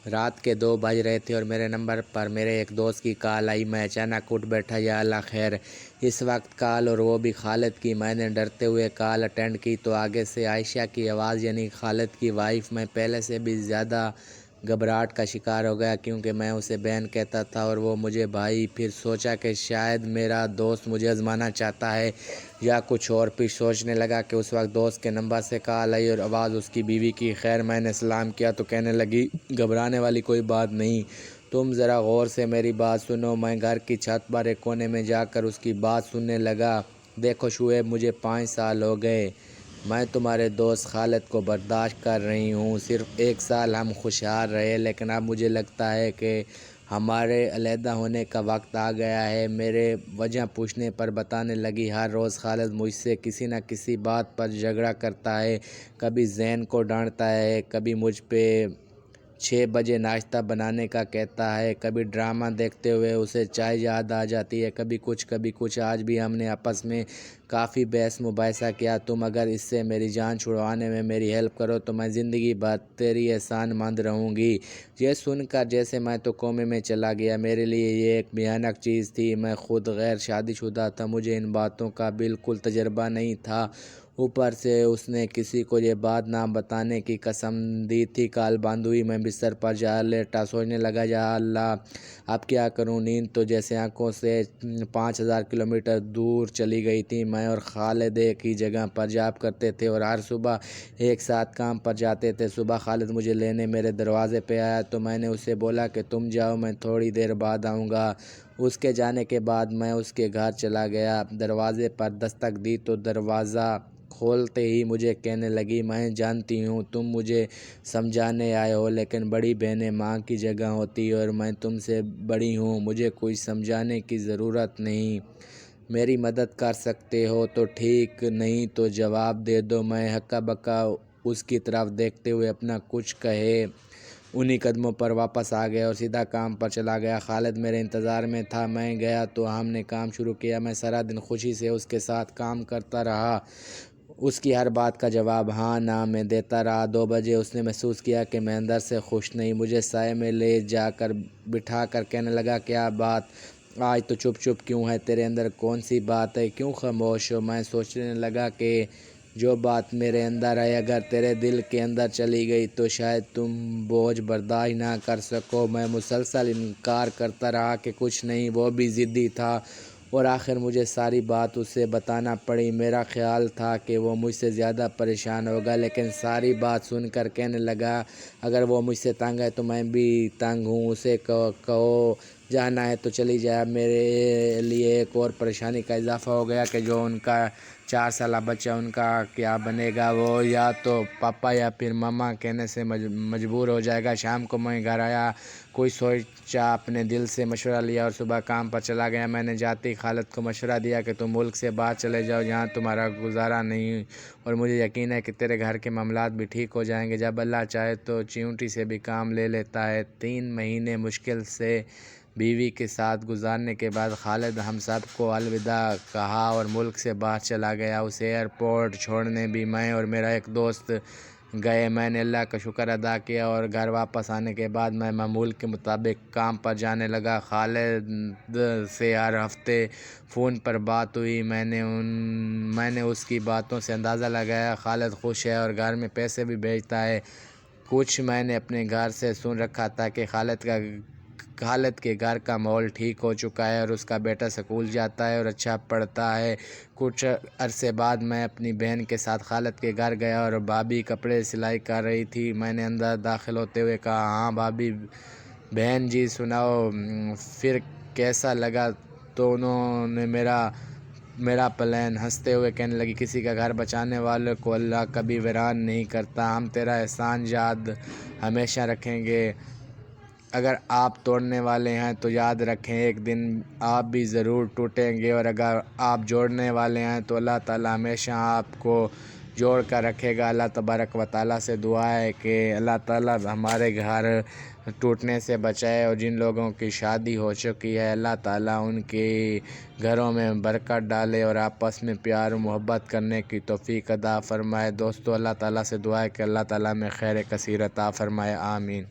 رات کے 2 بج رہے تھے اور میرے نمبر پر میرے ایک دوست کی کال آئی۔ میں اچانک اٹھ بیٹھا، یا اللہ خیر! اس وقت کال، اور وہ بھی خالد کی۔ میں نے ڈرتے ہوئے کال اٹینڈ کی تو آگے سے عائشہ کی آواز، یعنی خالد کی وائف۔ میں پہلے سے بھی زیادہ گھبراہٹ کا شکار ہو گیا کیونکہ میں اسے بہن کہتا تھا اور وہ مجھے بھائی۔ پھر سوچا کہ شاید میرا دوست مجھے آزمانا چاہتا ہے یا کچھ اور۔ پھر سوچنے لگا کہ اس وقت دوست کے نمبر سے کال آئی اور آواز اس کی بیوی کی۔ خیر، میں نے سلام کیا تو کہنے لگی، گھبرانے والی کوئی بات نہیں، تم ذرا غور سے میری بات سنو۔ میں گھر کی چھت پر ایک کونے میں جا کر اس کی بات سننے لگا۔ دیکھو شعیب، مجھے 5 سال ہو گئے میں تمہارے دوست خالد کو برداشت کر رہی ہوں۔ صرف 1 سال ہم خوشحال رہے، لیکن اب مجھے لگتا ہے کہ ہمارے علیحدہ ہونے کا وقت آ گیا ہے۔ میرے وجہ پوچھنے پر بتانے لگی، ہر روز خالد مجھ سے کسی نہ کسی بات پر جھگڑا کرتا ہے۔ کبھی زین کو ڈانٹتا ہے، کبھی مجھ پہ 6 بجے ناشتہ بنانے کا کہتا ہے، کبھی ڈرامہ دیکھتے ہوئے اسے چائے یاد آ جاتی ہے، کبھی کچھ۔ آج بھی ہم نے آپس میں کافی بحث مباحثہ کیا۔ تم اگر اس سے میری جان چھڑوانے میں میری ہیلپ کرو تو میں زندگی بھر تیری احسان مند رہوں گی۔ یہ سن کر جیسے میں تو کومے میں چلا گیا۔ میرے لیے یہ ایک بھیانک چیز تھی۔ میں خود غیر شادی شدہ تھا، مجھے ان باتوں کا بالکل تجربہ نہیں تھا۔ اوپر سے اس نے کسی کو یہ بات نہ بتانے کی قسم دی تھی۔ کال بند ہوئی، میں بستر پر جا لیٹا، سوچنے لگا، یا اللہ اب کیا کروں؟ نیند تو جیسے آنکھوں سے 5000 کلومیٹر دور چلی گئی تھی۔ میں اور خالد ایک ہی جگہ پر جاب کرتے تھے اور ہر صبح ایک ساتھ کام پر جاتے تھے۔ صبح خالد مجھے لینے میرے دروازے پہ آیا تو میں نے اسے بولا کہ تم جاؤ، میں تھوڑی دیر بعد آؤں گا۔ اس کے جانے کے بعد میں اس کے گھر چلا گیا۔ دروازے پر دستک دی تو دروازہ کھولتے ہی مجھے کہنے لگی، میں جانتی ہوں تم مجھے سمجھانے آئے ہو، لیکن بڑی بہنیں ماں کی جگہ ہوتی ہیں اور میں تم سے بڑی ہوں، مجھے کوئی سمجھانے کی ضرورت نہیں۔ میری مدد کر سکتے ہو تو ٹھیک، نہیں تو جواب دے دو۔ میں ہکا بکا اس کی طرف دیکھتے ہوئے اپنا کچھ کہے انہی قدموں پر واپس آ گیا اور سیدھا کام پر چلا گیا۔ خالد میرے انتظار میں تھا۔ میں گیا تو ہم نے کام شروع کیا۔ میں سارا دن خوشی سے اس کے ساتھ کام کرتا رہا، اس کی ہر بات کا جواب ہاں نہ میں دیتا رہا۔ 2 بجے اس نے محسوس کیا کہ میں اندر سے خوش نہیں۔ مجھے سائے میں لے جا کر بٹھا کر کہنے لگا، کیا بات آج تو چپ کیوں ہے؟ تیرے اندر کون سی بات ہے؟ کیوں خاموش ہو؟ میں سوچنے لگا کہ جو بات میرے اندر ہے اگر تیرے دل کے اندر چلی گئی تو شاید تم بوجھ برداشت نہ کر سکو۔ میں مسلسل انکار کرتا رہا کہ کچھ نہیں، وہ بھی ضدی تھا اور آخر مجھے ساری بات اسے بتانا پڑی۔ میرا خیال تھا کہ وہ مجھ سے زیادہ پریشان ہوگا، لیکن ساری بات سن کر کہنے لگا، اگر وہ مجھ سے تنگ ہے تو میں بھی تنگ ہوں، اسے کہو جانا ہے تو چلی جائے۔ اب میرے لیے ایک اور پریشانی کا اضافہ ہو گیا کہ جو ان کا 4 سالہ بچہ، ان کا کیا بنے گا؟ وہ یا تو پاپا یا پھر ماما کہنے سے مجبور ہو جائے گا۔ شام کو میں گھر آیا، کوئی سوچا، اپنے دل سے مشورہ لیا اور صبح کام پر چلا گیا۔ میں نے جاتے ہی خالد کو مشورہ دیا کہ تم ملک سے باہر چلے جاؤ، یہاں تمہارا گزارا نہیں اور مجھے یقین ہے کہ تیرے گھر کے معاملات بھی ٹھیک ہو جائیں گے۔ جب اللہ چاہے تو چیونٹی سے بھی کام لے لیتا ہے۔ 3 مہینے مشکل سے بیوی کے ساتھ گزارنے کے بعد خالد ہم سب کو الوداع کہا اور ملک سے باہر چلا گیا۔ اسے ایئرپورٹ چھوڑنے بھی میں اور میرا ایک دوست گئے۔ میں نے اللہ کا شکر ادا کیا اور گھر واپس آنے کے بعد میں معمول کے مطابق کام پر جانے لگا۔ خالد سے ہر ہفتے فون پر بات ہوئی۔ میں نے اس کی باتوں سے اندازہ لگایا خالد خوش ہے اور گھر میں پیسے بھی بھیجتا ہے۔ کچھ میں نے اپنے گھر سے سن رکھا تھا کہ خالد کے گھر کا ماحول ٹھیک ہو چکا ہے اور اس کا بیٹا اسکول جاتا ہے اور اچھا پڑھتا ہے۔ کچھ عرصے بعد میں اپنی بہن کے ساتھ خالد کے گھر گیا اور بھابھی کپڑے سلائی کر رہی تھی۔ میں نے اندر داخل ہوتے ہوئے کہا، ہاں بھابھی بہن جی سناؤ پھر کیسا لگا؟ تو انہوں نے میرا پلان ہنستے ہوئے کہنے لگی، کسی کا گھر بچانے والے کو اللہ کبھی ویران نہیں کرتا، ہم تیرا احسان یاد ہمیشہ رکھیں گے۔ اگر آپ توڑنے والے ہیں تو یاد رکھیں ایک دن آپ بھی ضرور ٹوٹیں گے، اور اگر آپ جوڑنے والے ہیں تو اللہ تعالیٰ ہمیشہ آپ کو جوڑ کر رکھے گا۔ اللہ تبارک و تعالیٰ سے دعا ہے کہ اللہ تعالیٰ ہمارے گھر ٹوٹنے سے بچائے، اور جن لوگوں کی شادی ہو چکی ہے اللہ تعالیٰ ان کے گھروں میں برکت ڈالے اور آپس میں پیار و محبت کرنے کی توفیق عطا فرمائے۔ دوستو، اللہ تعالیٰ سے دعا ہے کہ اللہ تعالیٰ میں خیر کثیر عطا فرمائے، آمین۔